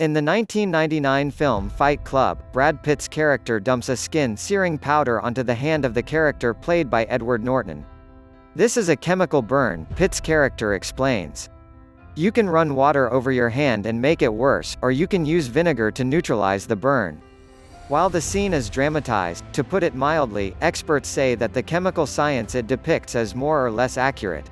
In the 1999 film Fight Club, Brad Pitt's character dumps a skin-searing powder onto the hand of the character played by Edward Norton. "This is a chemical burn," Pitt's character explains. "You can run water over your hand and make it worse, or you can use vinegar to neutralize the burn." While the scene is dramatized, to put it mildly, experts say that the chemical science it depicts is more or less accurate.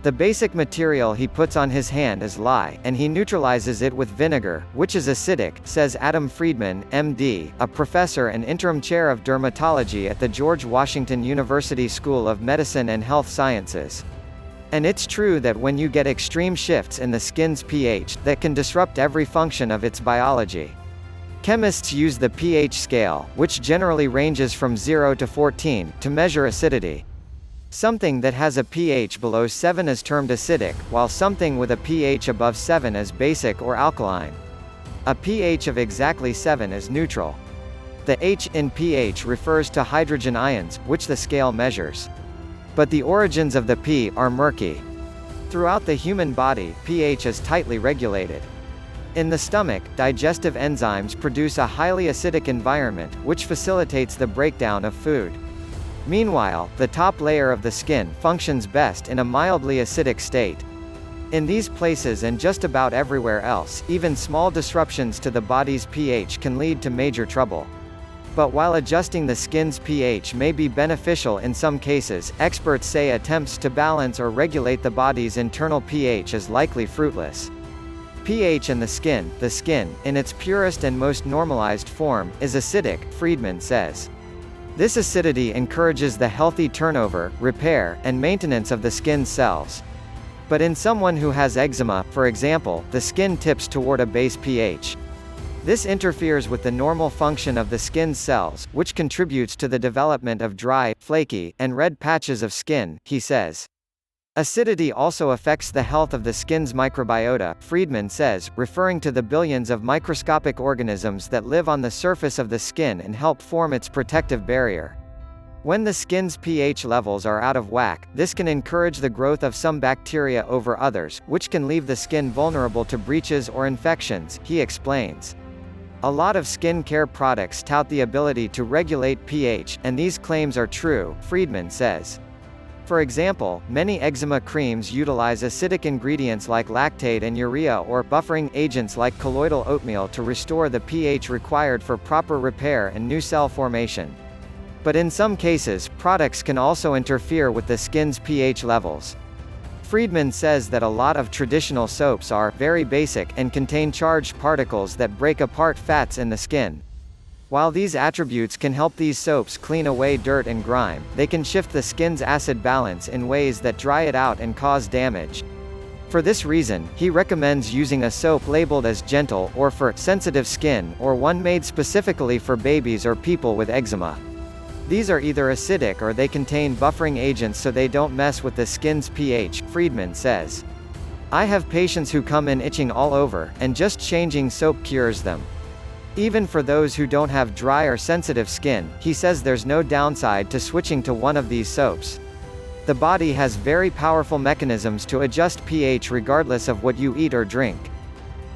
The basic material he puts on his hand is lye, and he neutralizes it with vinegar, which is acidic, says Adam Friedman, MD, a professor and interim chair of dermatology at the George Washington University School of Medicine and Health Sciences. "And it's true that when you get extreme shifts in the skin's pH, that can disrupt every function of its biology. Chemists use the pH scale, which generally ranges from 0 to 14, to measure acidity. Something that has a pH below 7 is termed acidic, while something with a pH above 7 is basic or alkaline. A pH of exactly 7 is neutral. The H in pH refers to hydrogen ions, which the scale measures. But the origins of the P are murky. Throughout the human body, pH is tightly regulated. In the stomach, digestive enzymes produce a highly acidic environment, which facilitates the breakdown of food. Meanwhile, the top layer of the skin functions best in a mildly acidic state. In these places and just about everywhere else, even small disruptions to the body's pH can lead to major trouble. But while adjusting the skin's pH may be beneficial in some cases, experts say attempts to balance or regulate the body's internal pH is likely fruitless. pH in the skin, in its purest and most normalized form, is acidic, Friedman says. This acidity encourages the healthy turnover, repair, and maintenance of the skin cells. But in someone who has eczema, for example, the skin tips toward a base pH. This interferes with the normal function of the skin's cells, which contributes to the development of dry, flaky, and red patches of skin, he says. Acidity also affects the health of the skin's microbiota, Friedman says, referring to the billions of microscopic organisms that live on the surface of the skin and help form its protective barrier. When the skin's pH levels are out of whack, this can encourage the growth of some bacteria over others, which can leave the skin vulnerable to breaches or infections, he explains. A lot of skin care products tout the ability to regulate pH, and these claims are true, Friedman says. For example, many eczema creams utilize acidic ingredients like lactate and urea or buffering agents like colloidal oatmeal to restore the pH required for proper repair and new cell formation. But in some cases, products can also interfere with the skin's pH levels. Friedman says that a lot of traditional soaps are very basic and contain charged particles that break apart fats in the skin. While these attributes can help these soaps clean away dirt and grime, they can shift the skin's acid balance in ways that dry it out and cause damage. For this reason, he recommends using a soap labeled as gentle, or for sensitive skin, or one made specifically for babies or people with eczema. These are either acidic or they contain buffering agents so they don't mess with the skin's pH, Friedman says. "I have patients who come in itching all over, and just changing soap cures them." Even for those who don't have dry or sensitive skin, he says there's no downside to switching to one of these soaps. The body has very powerful mechanisms to adjust pH regardless of what you eat or drink.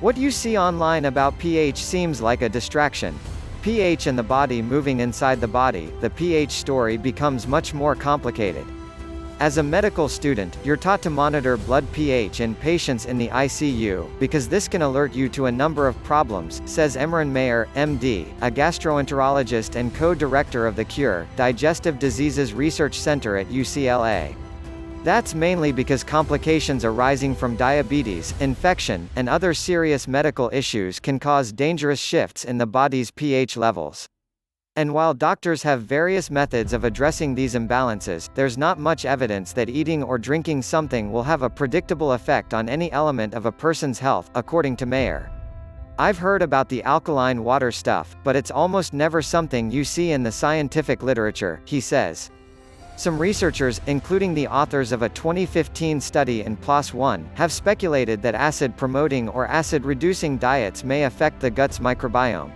What you see online about pH seems like a distraction. pH and the body moving inside the body, the pH story becomes much more complicated. As a medical student, you're taught to monitor blood pH in patients in the ICU, because this can alert you to a number of problems, says Emran Mayer, MD, a gastroenterologist and co-director of the Cure, Digestive Diseases Research Center at UCLA. That's mainly because complications arising from diabetes, infection, and other serious medical issues can cause dangerous shifts in the body's pH levels. And while doctors have various methods of addressing these imbalances, there's not much evidence that eating or drinking something will have a predictable effect on any element of a person's health, according to Mayer. "I've heard about the alkaline water stuff, but it's almost never something you see in the scientific literature," he says. Some researchers, including the authors of a 2015 study in PLOS ONE, have speculated that acid-promoting or acid-reducing diets may affect the gut's microbiome.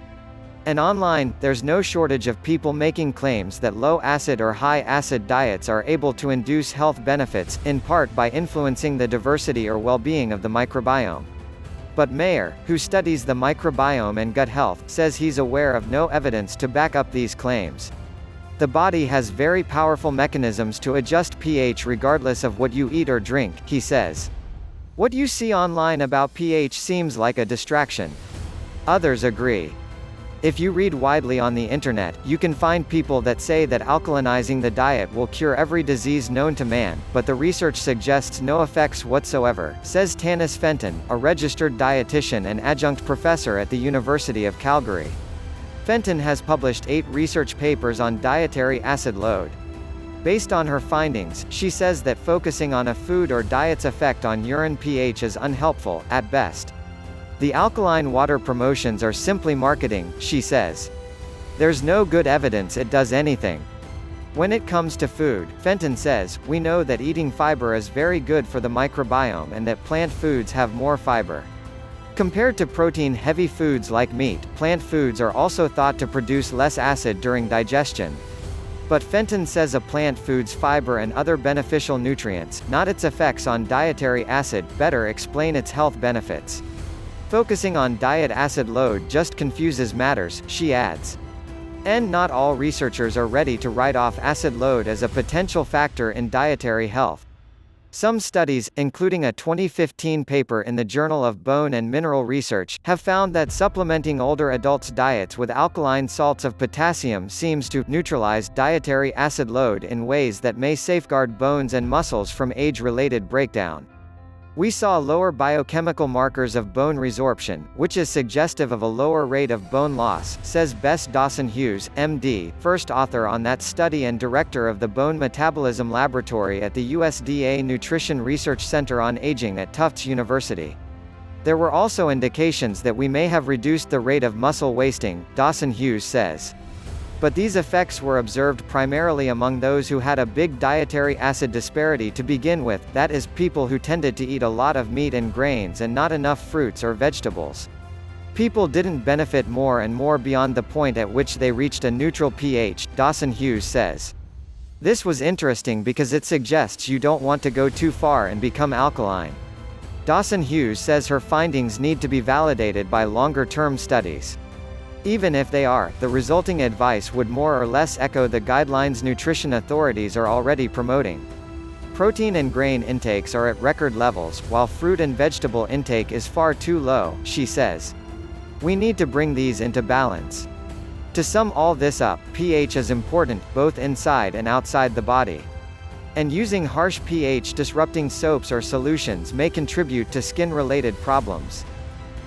And online, there's no shortage of people making claims that low-acid or high-acid diets are able to induce health benefits, in part by influencing the diversity or well-being of the microbiome. But Mayer, who studies the microbiome and gut health, says he's aware of no evidence to back up these claims. The body has very powerful mechanisms to adjust pH regardless of what you eat or drink, he says. What you see online about pH seems like a distraction. Others agree. If you read widely on the internet, you can find people that say that alkalinizing the diet will cure every disease known to man, but the research suggests no effects whatsoever, says Tanis Fenton, a registered dietitian and adjunct professor at the University of Calgary. Fenton has published 8 research papers on dietary acid load. Based on her findings, she says that focusing on a food or diet's effect on urine pH is unhelpful, at best. The alkaline water promotions are simply marketing, she says. There's no good evidence it does anything. When it comes to food, Fenton says, we know that eating fiber is very good for the microbiome and that plant foods have more fiber. Compared to protein-heavy foods like meat, plant foods are also thought to produce less acid during digestion. But Fenton says a plant food's fiber and other beneficial nutrients, not its effects on dietary acid, better explain its health benefits. Focusing on diet acid load just confuses matters, she adds. And not all researchers are ready to write off acid load as a potential factor in dietary health. Some studies, including a 2015 paper in the Journal of Bone and Mineral Research, have found that supplementing older adults' diets with alkaline salts of potassium seems to neutralize dietary acid load in ways that may safeguard bones and muscles from age-related breakdown. We saw lower biochemical markers of bone resorption, which is suggestive of a lower rate of bone loss, says Bess Dawson-Hughes, MD, first author on that study and director of the Bone Metabolism Laboratory at the USDA Nutrition Research Center on Aging at Tufts University. There were also indications that we may have reduced the rate of muscle wasting, Dawson-Hughes says. But these effects were observed primarily among those who had a big dietary acid disparity to begin with, that is, people who tended to eat a lot of meat and grains and not enough fruits or vegetables. People didn't benefit more and more beyond the point at which they reached a neutral pH, Dawson-Hughes says. This was interesting because it suggests you don't want to go too far and become alkaline. Dawson-Hughes says her findings need to be validated by longer-term studies. Even if they are, the resulting advice would more or less echo the guidelines nutrition authorities are already promoting. Protein and grain intakes are at record levels, while fruit and vegetable intake is far too low, she says. We need to bring these into balance. To sum all this up, pH is important, both inside and outside the body. And using harsh pH-disrupting soaps or solutions may contribute to skin-related problems.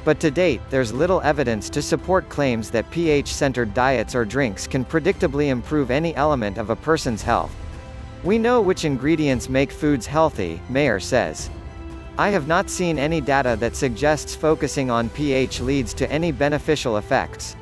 But to date, there's little evidence to support claims that pH-centered diets or drinks can predictably improve any element of a person's health. We know which ingredients make foods healthy, Mayer says. I have not seen any data that suggests focusing on pH leads to any beneficial effects.